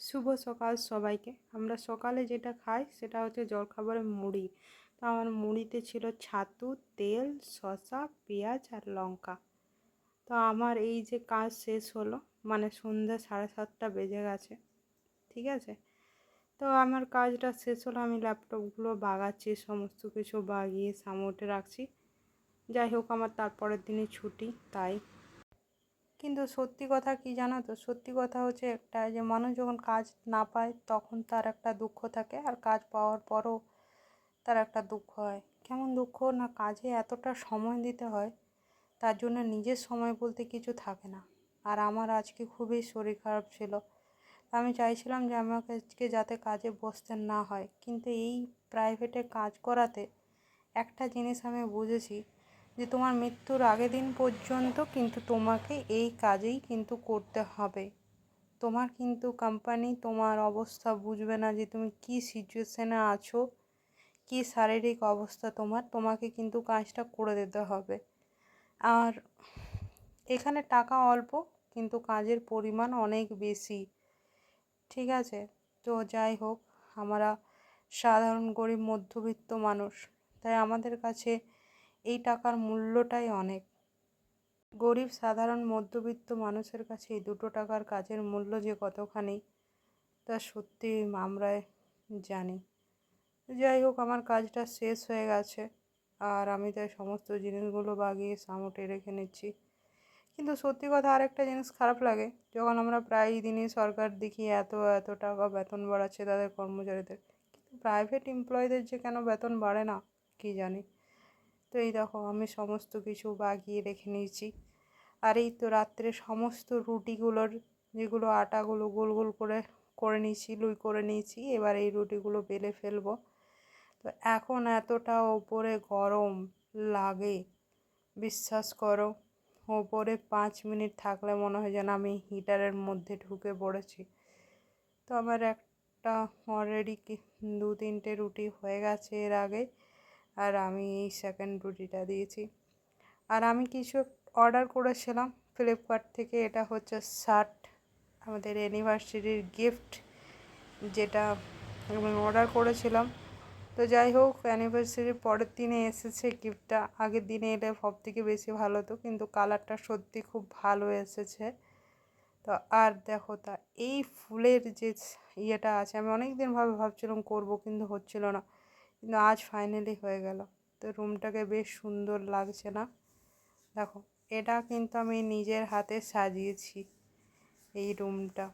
শুভ সকাল সবাইকে। আমরা সকালে যেটা খাই সেটা হচ্ছে জলখাবারে মুড়ি। তো আমার মুড়িতে ছিল ছাতু, তেল, শসা, পেঁয়াজ আর লঙ্কা। তো আমার এই যে কাজ শেষ হলো, মানে সন্ধ্যা 7:30 বেজে গেছে, ঠিক আছে। তো আমার কাজটা শেষ হলো, আমি ল্যাপটপগুলো বাগাচ্ছি, সমস্ত কিছু বাগিয়ে সামোটে রাখছি। যাই হোক, আমার তারপরের দিনই ছুটি, তাই। কিন্তু সত্যি কথা কি জানো তো, সত্যি কথা হচ্ছে একটা, যে মানুষ যখন কাজ না পায় তখন তার একটা দুঃখ থাকে, আর কাজ পাওয়ার পরও তার একটা দুঃখ হয়। কেমন দুঃখ না, কাজে এতটা সময় দিতে হয়, তার জন্য নিজের সময় বলতে কিছু থাকে না। আর আমার আজকে খুবই শরীর খারাপ ছিল, আমি চাইছিলাম যে আমাকে আজকে যাতে কাজে বসতে না হয়, কিন্তু এই প্রাইভেটে কাজ করাতে একটা জিনিস আমি বুঝেছি, যে তোমার মৃত্যুর আগের দিন পর্যন্ত কিন্তু তোমাকে এই কাজেই কিন্তু করতে হবে। তোমার কিন্তু কোম্পানি তোমার অবস্থা বুঝবে না, যে তুমি কি সিচুয়েশনে আছো, কি শারীরিক অবস্থা তোমাকে কিন্তু কাজটা করে দিতে হবে। আর এখানে টাকা অল্প, কিন্তু কাজের পরিমাণ অনেক বেশি, ঠিক আছে। তো যাই হোক, আমরা সাধারণ গরিব মধ্যবিত্ত মানুষ, তাই আমাদের কাছে এই টাকার মূল্যটাই অনেক। গরিব সাধারণ মধ্যবিত্ত মানুষের কাছে এই 2 টাকার কাজের মূল্য যে কতখানি, তা সত্যি আমরা জানি। যাই হোক, আমার কাজটা শেষ হয়ে গেছে, আর আমি তাই সমস্ত জিনিসগুলো বাগিয়ে সামোটে রেখে নিচ্ছি। কিন্তু সত্যি কথা, আরেকটা জিনিস খারাপ লাগে, যখন আমরা প্রায় দিনই সরকার দেখি এত এত টাকা বেতন বাড়াচ্ছে তাদের কর্মচারীদের, কিন্তু প্রাইভেট এমপ্লয়ীদের যে কেন বেতন বাড়ে না কি জানি। তো এই দেখো, আমি সমস্ত কিছু বাগিয়ে রেখে নিয়েছি। আর এই তো রাত্রে সমস্ত রুটিগুলোর, যেগুলো আটাগুলো গোল গোল করে করে নিয়েছি, লুই করে নিয়েছি, এবার এই রুটিগুলো বেলে ফেলবো। তো এখন এতটা ওপরে গরম লাগে, বিশ্বাস করো, ওপরে 5 মিনিট থাকলে মনে হয় যেন আমি হিটারের মধ্যে ঢুকে পড়েছি। তো আমার একটা অলরেডি 2-3টে রুটি হয়ে গেছে এর আগে, আর আমি এই সেকেন্ড রুটিটা দিয়েছি। আর আমি কিছু অর্ডার করেছিলাম ফ্লিপকার্ট থেকে, এটা হচ্ছে শার্ট, আমাদের অ্যানিভার্সারির গিফট, যেটা আমি অর্ডার করেছিলাম। তো যাই হোক, অ্যানিভার্সারির পরের দিনে এসেছে গিফটটা, আগের দিনে এলে সব থেকে বেশি ভালো হতো, কিন্তু কালারটা সত্যি খুব ভালো এসেছে। তো আর দেখো, তা এই ফুলের যে ইয়েটা আছে, আমি অনেক দিন ভাবছিলাম করব, কিন্তু হচ্ছিল না, কিন্তু আজ ফাইনালি হয়ে গেল। তো রুমটাকে বেশ সুন্দর লাগছে না? দেখো, এটা কিন্তু আমি নিজের হাতে সাজিয়েছি এই রুমটা।